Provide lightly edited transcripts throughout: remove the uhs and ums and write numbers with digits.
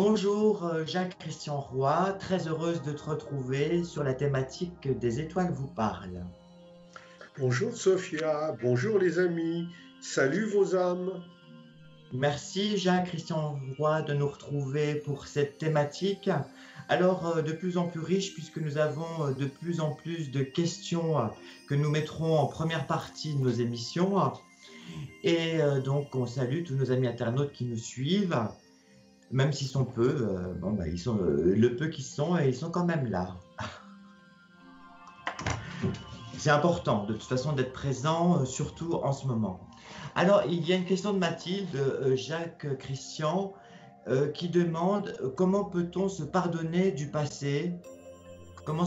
Bonjour Jacques-Christian Roy, très heureuse de te retrouver sur la thématique des étoiles vous parlent. Bonjour Sophia, bonjour les amis, salut vos âmes. Merci Jacques-Christian Roy de nous retrouver pour cette thématique. Alors de plus en plus riche puisque nous avons de plus en plus de questions que nous mettrons en première partie de nos émissions. Et donc on salue tous nos amis internautes qui nous suivent, même s'ils sont peu, ils sont le peu qu'ils sont et ils sont quand même là. C'est important, de toute façon, d'être présent, surtout en ce moment. Alors, il y a une question de Mathilde, Jacques Christian, qui demande comment peut-on se pardonner du passé? Comment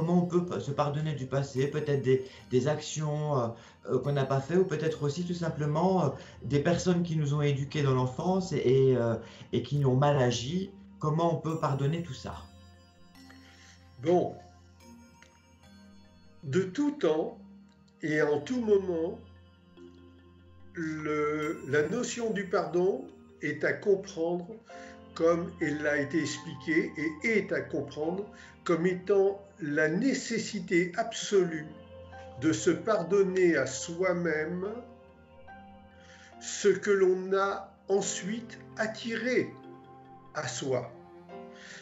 on peut se pardonner du passé? Peut-être des actions qu'on n'a pas fait, ou peut-être aussi tout simplement des personnes qui nous ont éduqués dans l'enfance et qui nous ont mal agi. Comment on peut pardonner tout ça? Bon, de tout temps et en tout moment, la notion du pardon est à comprendre comme elle a été expliquée et est à comprendre comme étant la nécessité absolue de se pardonner à soi-même ce que l'on a ensuite attiré à soi.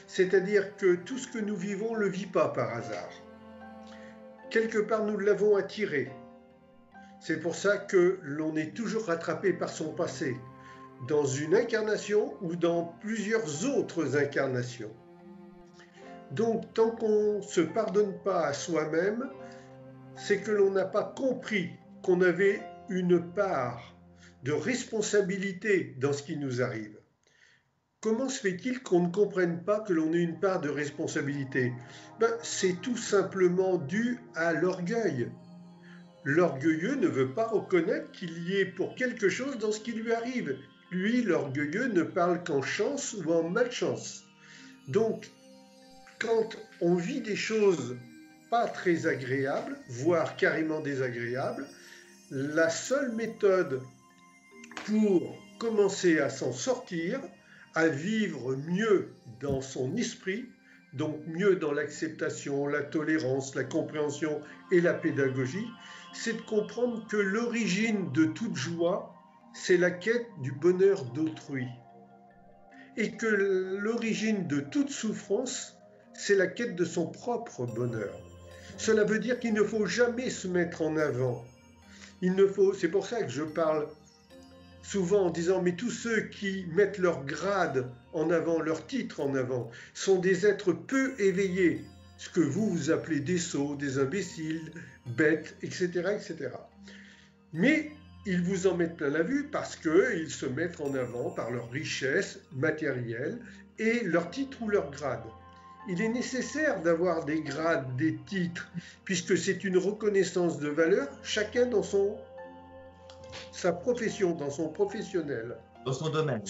C'est-à-dire que tout ce que nous vivons ne le vit pas par hasard. Quelque part, nous l'avons attiré. C'est pour ça que l'on est toujours rattrapé par son passé, dans une incarnation ou dans plusieurs autres incarnations. Donc, tant qu'on ne se pardonne pas à soi-même, c'est que l'on n'a pas compris qu'on avait une part de responsabilité dans ce qui nous arrive. Comment se fait-il qu'on ne comprenne pas que l'on ait une part de responsabilité? C'est tout simplement dû à l'orgueil. L'orgueilleux ne veut pas reconnaître qu'il y est pour quelque chose dans ce qui lui arrive. Lui, l'orgueilleux, ne parle qu'en chance ou en malchance. Donc, quand on vit des choses pas très agréables, voire carrément désagréables, la seule méthode pour commencer à s'en sortir, à vivre mieux dans son esprit, donc mieux dans l'acceptation, la tolérance, la compréhension et la pédagogie, c'est de comprendre que l'origine de toute joie, c'est la quête du bonheur d'autrui. Et que l'origine de toute souffrance, c'est la quête de son propre bonheur. Cela veut dire qu'il ne faut jamais se mettre en avant. C'est pour ça que je parle souvent en disant mais tous ceux qui mettent leur grade en avant, leur titre en avant, sont des êtres peu éveillés, ce que vous appelez des sots, des imbéciles, bêtes, etc. etc. Mais ils vous en mettent plein la vue parce qu'ils se mettent en avant par leur richesse matérielle et leur titre ou leur grade. Il est nécessaire d'avoir des grades, des titres, puisque c'est une reconnaissance de valeur, chacun dans sa profession, dans son professionnel. Dans son domaine.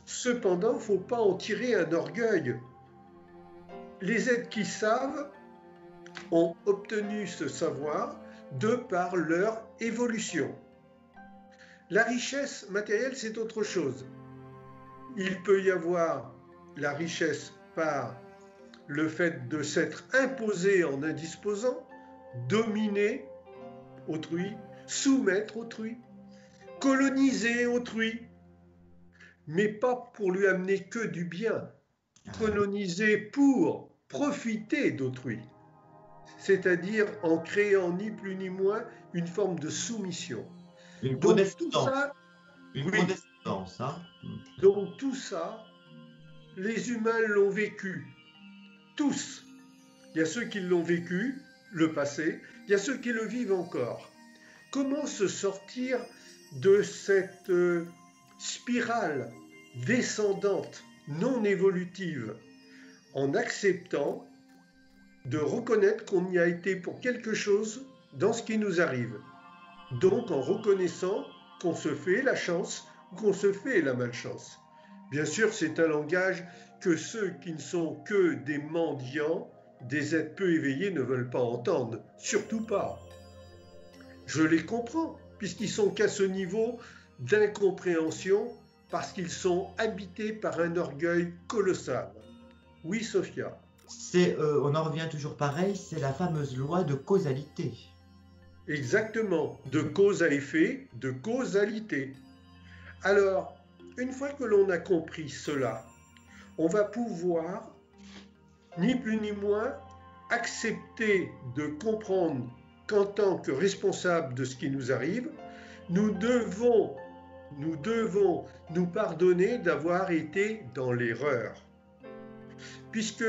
Cependant, il ne faut pas en tirer un orgueil. Les êtres qui savent ont obtenu ce savoir de par leur évolution. La richesse matérielle, c'est autre chose. Il peut y avoir la richesse par le fait de s'être imposé en indisposant, dominer autrui, soumettre autrui, coloniser autrui, mais pas pour lui amener que du bien. Coloniser pour profiter d'autrui, c'est-à-dire en créant ni plus ni moins une forme de soumission. Une Donc condescendance. tout ça, Condescendance, hein. Donc tout ça, les humains l'ont vécu, tous. Il y a ceux qui l'ont vécu, le passé, il y a ceux qui le vivent encore. Comment se sortir de cette spirale descendante, non évolutive, en acceptant de reconnaître qu'on y a été pour quelque chose dans ce qui nous arrive. Donc en reconnaissant qu'on se fait la chance ou qu'on se fait la malchance. Bien sûr, c'est un langage que ceux qui ne sont que des mendiants, des êtres peu éveillés ne veulent pas entendre, surtout pas. Je les comprends, puisqu'ils sont qu'à ce niveau d'incompréhension parce qu'ils sont habités par un orgueil colossal. Oui, Sophia. On en revient toujours pareil, c'est la fameuse loi de causalité. Exactement, de cause à effet, de causalité. Alors, une fois que l'on a compris cela, on va pouvoir, ni plus ni moins, accepter de comprendre qu'en tant que responsable de ce qui nous arrive, nous devons nous pardonner d'avoir été dans l'erreur. Puisque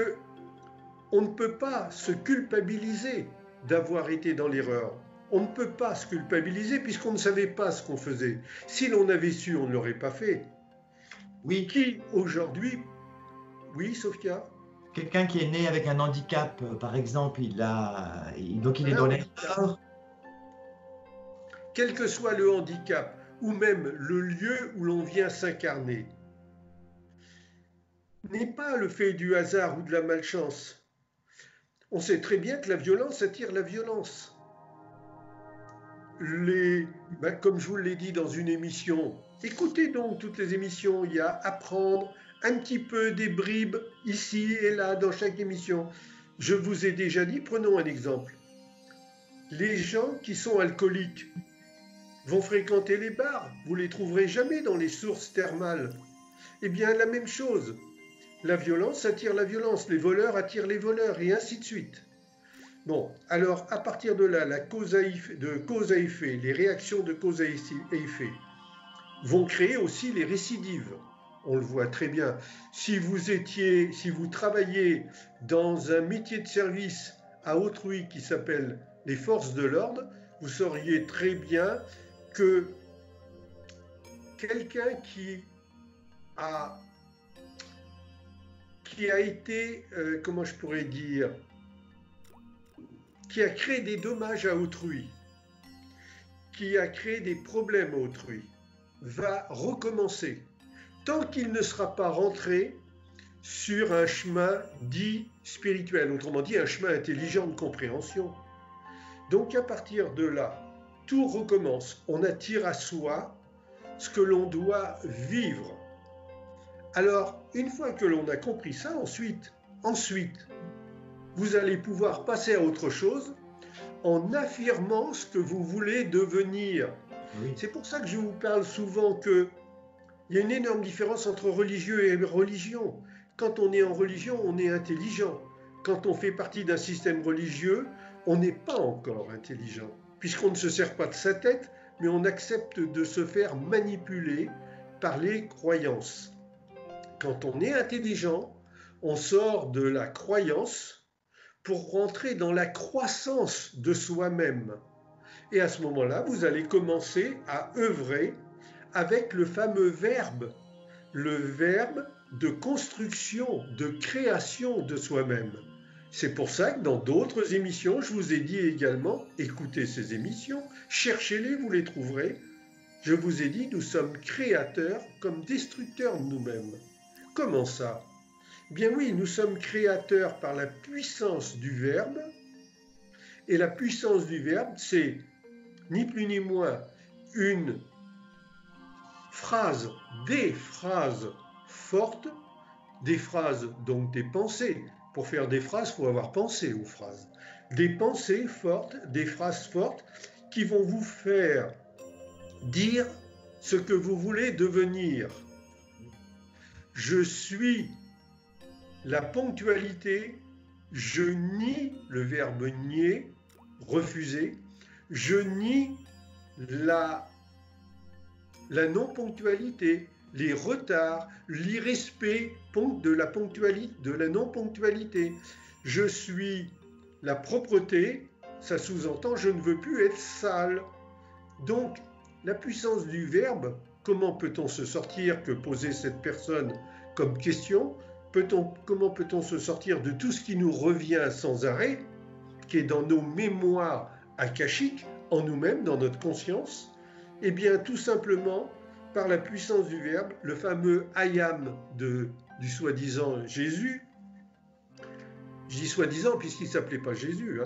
on ne peut pas se culpabiliser d'avoir été dans l'erreur. On ne peut pas se culpabiliser puisqu'on ne savait pas ce qu'on faisait. Si l'on avait su, on ne l'aurait pas fait. Oui. Qui aujourd'hui... Oui, Sophia? Quelqu'un qui est né avec un handicap, par exemple, donc il est dans l'erreur. Quel que soit le handicap, ou même le lieu où l'on vient s'incarner, n'est pas le fait du hasard ou de la malchance. On sait très bien que la violence attire la violence. Comme je vous l'ai dit dans une émission, écoutez donc toutes les émissions, il y a à prendre un petit peu des bribes ici et là dans chaque émission. Je vous ai déjà dit, prenons un exemple. Les gens qui sont alcooliques vont fréquenter les bars, vous ne les trouverez jamais dans les sources thermales. Eh bien, la même chose. La violence attire la violence, les voleurs attirent les voleurs, et ainsi de suite. Bon, alors, à partir de là, de cause à effet, les réactions de cause à effet vont créer aussi les récidives. On le voit très bien. Si vous travaillez dans un métier de service à autrui qui s'appelle les forces de l'ordre, vous sauriez très bien que quelqu'un qui a été, comment je pourrais dire, qui a créé des dommages à autrui, qui a créé des problèmes à autrui, va recommencer tant qu'il ne sera pas rentré sur un chemin dit spirituel, autrement dit un chemin intelligent de compréhension. Donc à partir de là, tout recommence. On attire à soi ce que l'on doit vivre. Alors, une fois que l'on a compris ça, ensuite, vous allez pouvoir passer à autre chose en affirmant ce que vous voulez devenir. Oui. C'est pour ça que je vous parle souvent qu'il y a une énorme différence entre religieux et religion. Quand on est en religion, on est intelligent. Quand on fait partie d'un système religieux, on n'est pas encore intelligent, puisqu'on ne se sert pas de sa tête, mais on accepte de se faire manipuler par les croyances. Quand on est intelligent, on sort de la croyance pour rentrer dans la croissance de soi-même. Et à ce moment-là, vous allez commencer à œuvrer avec le fameux verbe, le verbe de construction, de création de soi-même. C'est pour ça que dans d'autres émissions, je vous ai dit également, écoutez ces émissions, cherchez-les, vous les trouverez. Je vous ai dit, nous sommes créateurs comme destructeurs de nous-mêmes. Comment ça? Bien oui, nous sommes créateurs par la puissance du verbe. Et la puissance du verbe, c'est ni plus ni moins une phrase, des phrases fortes, des phrases, donc des pensées. Pour faire des phrases, il faut avoir pensé aux phrases. Des pensées fortes, des phrases fortes qui vont vous faire dire ce que vous voulez devenir. Je suis la ponctualité, je nie le verbe nier, refuser, je nie la non-ponctualité, les retards, l'irrespect de la ponctualité, de la non-ponctualité. Je suis la propreté, ça sous-entend je ne veux plus être sale. Donc, la puissance du verbe, comment peut-on se sortir, que posait cette personne comme question, comment peut-on se sortir de tout ce qui nous revient sans arrêt, qui est dans nos mémoires akashiques, en nous-mêmes, dans notre conscience? Eh bien, tout simplement, par la puissance du verbe, le fameux « I am » du soi-disant Jésus, je dis soi-disant puisqu'il ne s'appelait pas Jésus,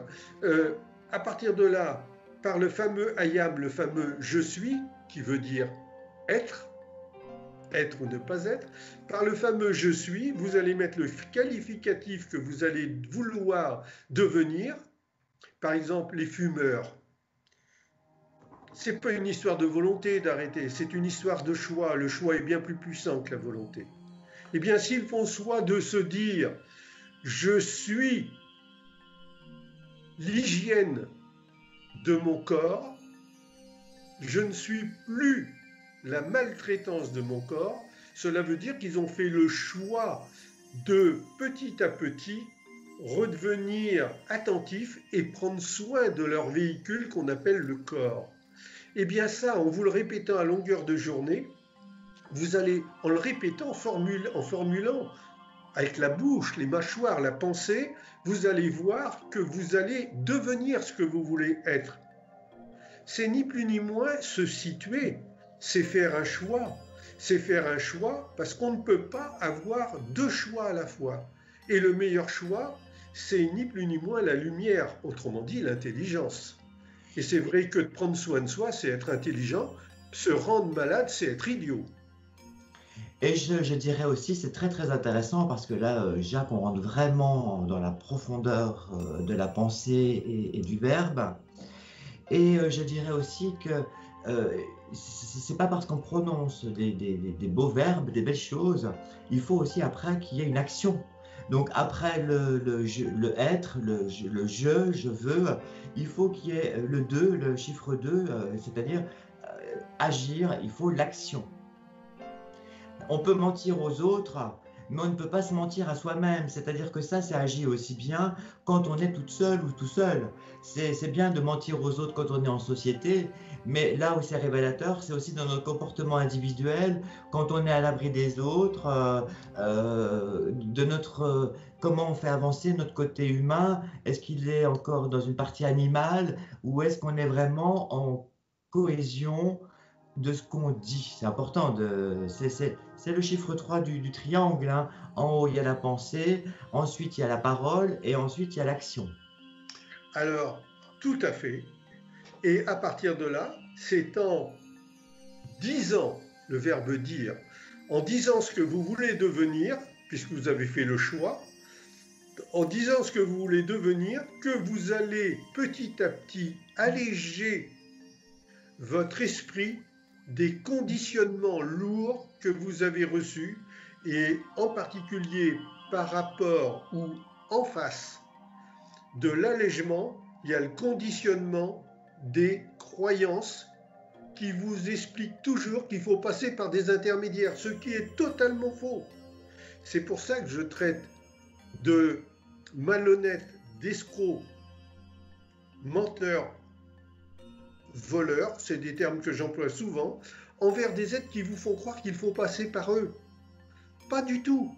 à partir de là, par le fameux « I am », le fameux « je suis », qui veut dire être, être ou ne pas être. Par le fameux je suis, vous allez mettre le qualificatif que vous allez vouloir devenir. Par exemple, les fumeurs. C'est pas une histoire de volonté d'arrêter, c'est une histoire de choix. Le choix est bien plus puissant que la volonté. Eh bien, s'ils font soit de se dire je suis l'hygiène de mon corps, je ne suis plus la maltraitance de mon corps, cela veut dire qu'ils ont fait le choix de petit à petit redevenir attentifs et prendre soin de leur véhicule qu'on appelle le corps. Eh bien ça, en vous le répétant à longueur de journée, vous allez, en le répétant, en formulant avec la bouche, les mâchoires, la pensée, vous allez voir que vous allez devenir ce que vous voulez être. C'est ni plus ni moins se situer, c'est faire un choix. C'est faire un choix parce qu'on ne peut pas avoir deux choix à la fois. Et le meilleur choix, c'est ni plus ni moins la lumière, autrement dit l'intelligence. Et c'est vrai que de prendre soin de soi, c'est être intelligent. Se rendre malade, c'est être idiot. Et je dirais aussi, c'est très très intéressant parce que là, Jacques, on rentre vraiment dans la profondeur de la pensée et du verbe. Et je dirais aussi que c'est pas parce qu'on prononce des beaux verbes, des belles choses, il faut aussi après qu'il y ait une action. Donc après le être, le je veux, il faut qu'il y ait le 2, le chiffre 2, c'est-à-dire agir, il faut l'action. On peut mentir aux autres, mais on ne peut pas se mentir à soi-même. C'est-à-dire que ça agit aussi bien quand on est toute seule ou tout seul. C'est bien de mentir aux autres quand on est en société, mais là où c'est révélateur, c'est aussi dans notre comportement individuel, quand on est à l'abri des autres, de notre comment on fait avancer notre côté humain. Est-ce qu'il est encore dans une partie animale ou est-ce qu'on est vraiment en cohésion de ce qu'on dit? C'est important. C'est le chiffre 3 du triangle, hein. En haut, il y a la pensée, ensuite il y a la parole et ensuite il y a l'action. Alors, tout à fait. Et à partir de là, c'est en disant le verbe dire, en disant ce que vous voulez devenir, puisque vous avez fait le choix, en disant ce que vous voulez devenir, que vous allez petit à petit alléger votre esprit des conditionnements lourds que vous avez reçus, et en particulier par rapport ou en face de l'allègement, il y a le conditionnement des croyances qui vous expliquent toujours qu'il faut passer par des intermédiaires, ce qui est totalement faux. C'est pour ça que je traite de malhonnêtes, d'escrocs, menteurs, voleurs, c'est des termes que j'emploie souvent, envers des êtres qui vous font croire qu'il faut passer par eux. Pas du tout.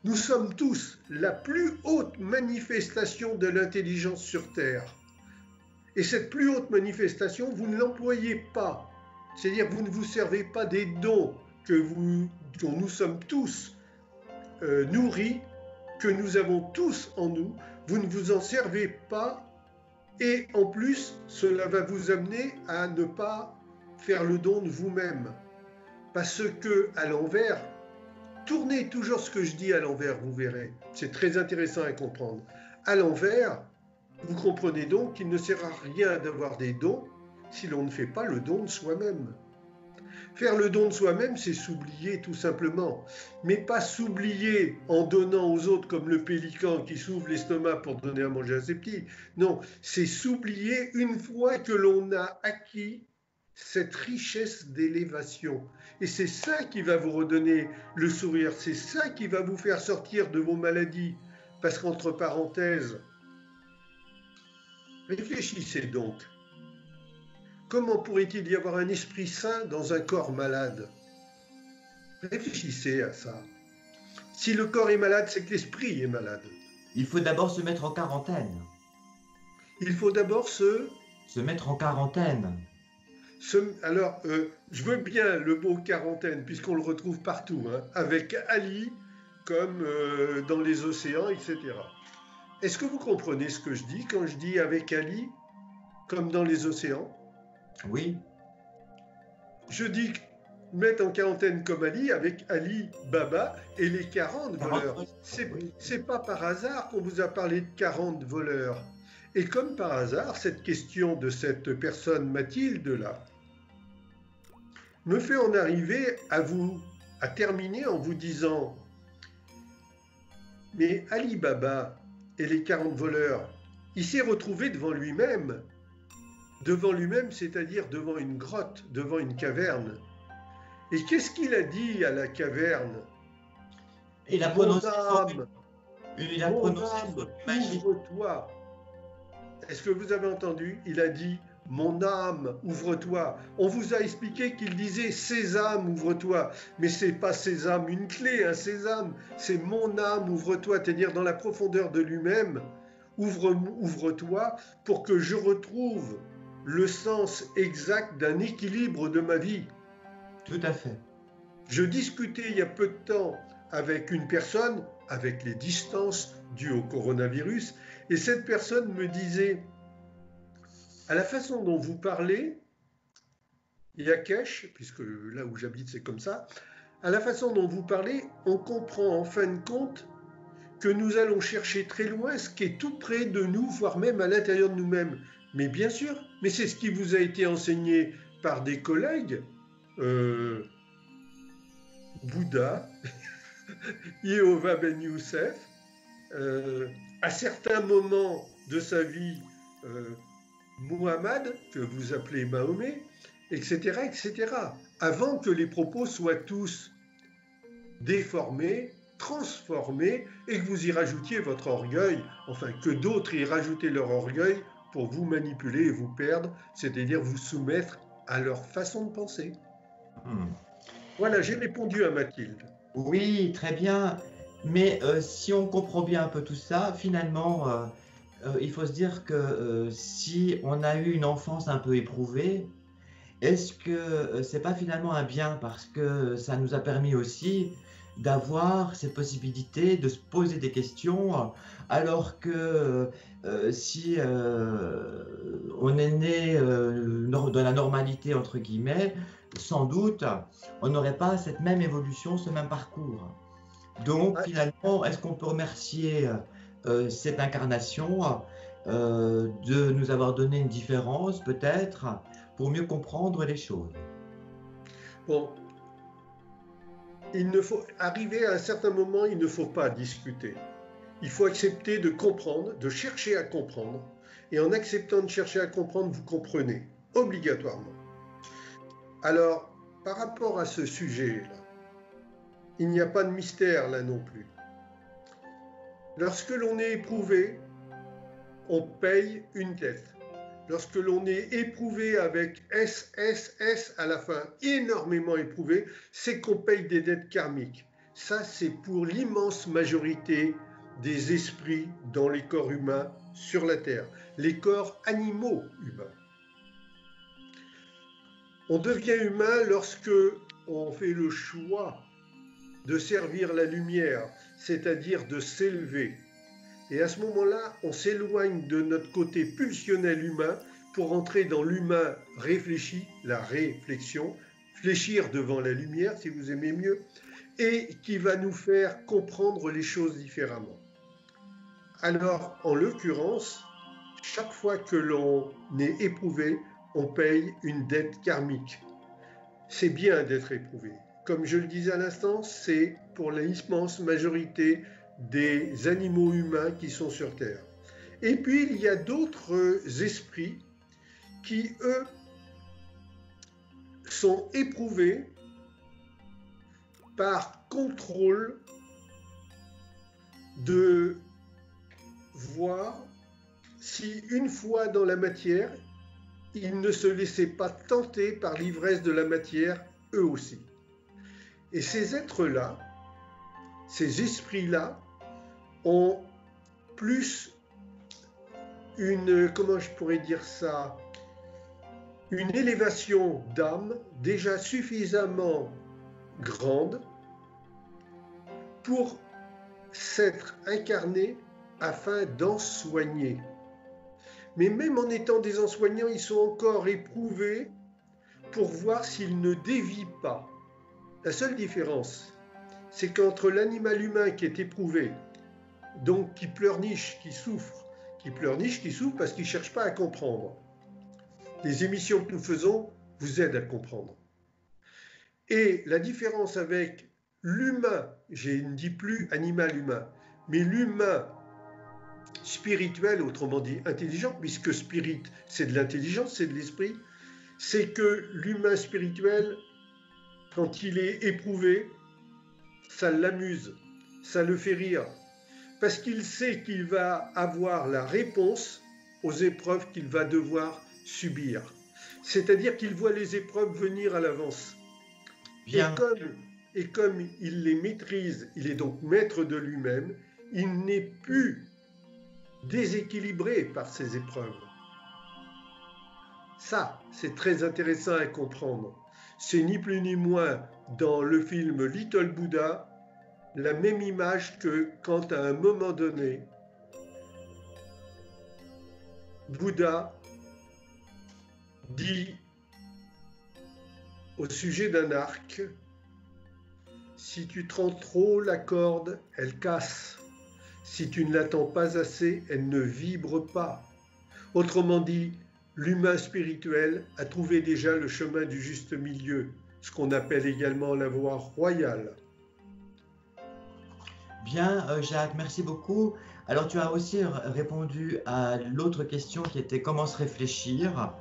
Nous sommes tous la plus haute manifestation de l'intelligence sur Terre. Et cette plus haute manifestation, vous ne l'employez pas. C'est-à-dire que vous ne vous servez pas des dons dont nous sommes tous nourris, que nous avons tous en nous. Vous ne vous en servez pas. Et en plus, cela va vous amener à ne pas faire le don de vous-même. Parce que, à l'envers, tournez toujours ce que je dis à l'envers, vous verrez. C'est très intéressant à comprendre. À l'envers, vous comprenez donc qu'il ne sert à rien d'avoir des dons si l'on ne fait pas le don de soi-même. Faire le don de soi-même, c'est s'oublier tout simplement. Mais pas s'oublier en donnant aux autres comme le pélican qui s'ouvre l'estomac pour donner à manger à ses petits. Non, c'est s'oublier une fois que l'on a acquis cette richesse d'élévation. Et c'est ça qui va vous redonner le sourire, c'est ça qui va vous faire sortir de vos maladies. Parce qu'entre parenthèses, réfléchissez donc. Comment pourrait-il y avoir un esprit sain dans un corps malade? Réfléchissez à ça. Si le corps est malade, c'est que l'esprit est malade. Il faut d'abord se mettre en quarantaine. Il faut d'abord se mettre en quarantaine. Alors, je veux bien le mot quarantaine, puisqu'on le retrouve partout, hein, avec Ali, comme dans les océans, etc. Est-ce que vous comprenez ce que je dis quand je dis avec Ali, comme dans les océans? Oui. Je dis mettre en quarantaine comme Ali avec Ali Baba et les 40 voleurs. Oui. C'est pas par hasard qu'on vous a parlé de 40 voleurs. Et comme par hasard, cette question de cette personne Mathilde là me fait en arriver à terminer en vous disant, mais Ali Baba et les 40 voleurs, il s'est retrouvé devant lui-même, c'est-à-dire devant une grotte, devant une caverne. Et qu'est-ce qu'il a dit à la caverne? Il a Mon prononcé âme, mon âme, magique. ouvre-toi. Est-ce que vous avez entendu? Il a dit, mon âme, ouvre-toi. On vous a expliqué qu'il disait Sésame, ouvre-toi. Mais c'est pas Sésame, une clé, un sésame. C'est mon âme, ouvre-toi. C'est-à-dire dans la profondeur de lui-même, ouvre-toi pour que je retrouve le sens exact d'un équilibre de ma vie. Tout à fait. Je discutais il y a peu de temps avec une personne, avec les distances dues au coronavirus, et cette personne me disait, à la façon dont vous parlez, Yakesh, puisque là où j'habite c'est comme ça, à la façon dont vous parlez, on comprend en fin de compte que nous allons chercher très loin ce qui est tout près de nous, voire même à l'intérieur de nous-mêmes. Mais bien sûr, mais c'est ce qui vous a été enseigné par des collègues, Bouddha, Yehovah Ben Youssef, à certains moments de sa vie, Muhammad, que vous appelez Mahomet, etc., etc., avant que les propos soient tous déformés, transformés, et que vous y rajoutiez votre orgueil, enfin que d'autres y rajoutaient leur orgueil pour vous manipuler et vous perdre, c'est-à-dire vous soumettre à leur façon de penser. Voilà, j'ai répondu à Mathilde. Oui, très bien. Mais si on comprend bien un peu tout ça, finalement, il faut se dire que si on a eu une enfance un peu éprouvée, est-ce que c'est pas finalement un bien parce que ça nous a permis aussi d'avoir cette possibilité de se poser des questions, alors que si on est né dans la normalité, entre guillemets, sans doute, on n'aurait pas cette même évolution, ce même parcours. Donc finalement, est-ce qu'on peut remercier cette incarnation de nous avoir donné une différence, peut-être, pour mieux comprendre les choses? Bon, il ne faut arriver à un certain moment, il ne faut pas discuter. Il faut accepter de comprendre, de chercher à comprendre. Et en acceptant de chercher à comprendre, vous comprenez, obligatoirement. Alors, par rapport à ce sujet-là, il n'y a pas de mystère là non plus. Lorsque l'on est éprouvé, on paye une dette. Lorsque l'on est éprouvé avec SSS à la fin, énormément éprouvé, c'est qu'on paye des dettes karmiques. Ça, c'est pour l'immense majorité des esprits dans les corps humains sur la Terre, les corps animaux humains. On devient humain lorsque on fait le choix de servir la lumière, c'est-à-dire de s'élever. Et à ce moment-là, on s'éloigne de notre côté pulsionnel humain pour entrer dans l'humain réfléchi, la réflexion, fléchir devant la lumière, si vous aimez mieux, et qui va nous faire comprendre les choses différemment. Alors, en l'occurrence, chaque fois que l'on est éprouvé, on paye une dette karmique. C'est bien d'être éprouvé. Comme je le disais à l'instant, c'est pour l'immense majorité des animaux humains qui sont sur Terre. Et puis, il y a d'autres esprits qui, eux, sont éprouvés par contrôle de voir si, une fois dans la matière, ils ne se laissaient pas tenter par l'ivresse de la matière, eux aussi. Et ces êtres-là, ces esprits-là, ont plus une, comment je pourrais dire ça, une élévation d'âme déjà suffisamment grande pour s'être incarnés afin d'en soigner. Mais même en étant des soignants, ils sont encore éprouvés pour voir s'ils ne dévient pas. La seule différence, c'est qu'entre l'animal humain qui est éprouvé, donc qui pleurniche, qui souffre parce qu'il ne cherche pas à comprendre. Les émissions que nous faisons vous aident à comprendre. Et la différence avec l'humain, je ne dis plus animal humain, mais l'humain spirituel, autrement dit intelligent, puisque spirit, c'est de l'intelligence, c'est de l'esprit, c'est que l'humain spirituel, quand il est éprouvé, ça l'amuse, ça le fait rire, parce qu'il sait qu'il va avoir la réponse aux épreuves qu'il va devoir subir. C'est-à-dire qu'il voit les épreuves venir à l'avance. Et comme il les maîtrise, il est donc maître de lui-même, il n'est plus déséquilibré par ces épreuves. Ça, c'est très intéressant à comprendre. C'est ni plus ni moins dans le film Little Buddha, la même image que quand à un moment donné, Bouddha dit au sujet d'un arc, si tu tends trop la corde, elle casse. Si tu ne l'attends pas assez, elle ne vibre pas. Autrement dit, l'humain spirituel a trouvé déjà le chemin du juste milieu, ce qu'on appelle également la voie royale. Bien, Jacques, merci beaucoup. Alors, tu as aussi répondu à l'autre question qui était comment se réfléchir,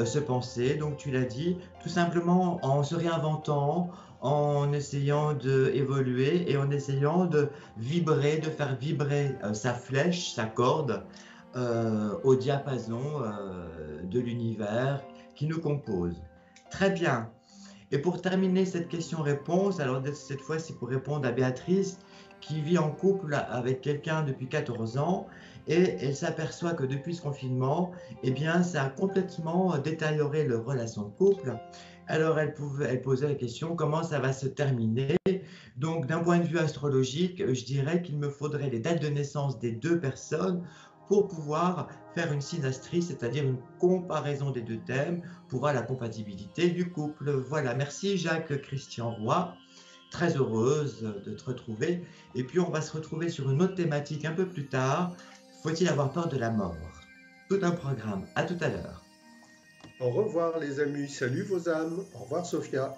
se penser. Donc, tu l'as dit, tout simplement en se réinventant, en essayant d'évoluer et en essayant de vibrer, de faire vibrer sa flèche, sa corde, au diapason de l'univers qui nous compose. Très bien. Et pour terminer cette question-réponse, alors cette fois, c'est pour répondre à Béatrice, qui vit en couple avec quelqu'un depuis 14 ans et elle s'aperçoit que depuis ce confinement, eh bien, ça a complètement détérioré leur relation de couple. Alors, elle posait la question, comment ça va se terminer? Donc, d'un point de vue astrologique, je dirais qu'il me faudrait les dates de naissance des deux personnes pour pouvoir faire une synastrie, c'est-à-dire une comparaison des deux thèmes pour voir la compatibilité du couple. Voilà, merci Jacques-Christian Roy. Très heureuse de te retrouver. Et puis, on va se retrouver sur une autre thématique un peu plus tard. Faut-il avoir peur de la mort? Tout un programme. À tout à l'heure. Au revoir les amis. Salut vos âmes. Au revoir Sophia.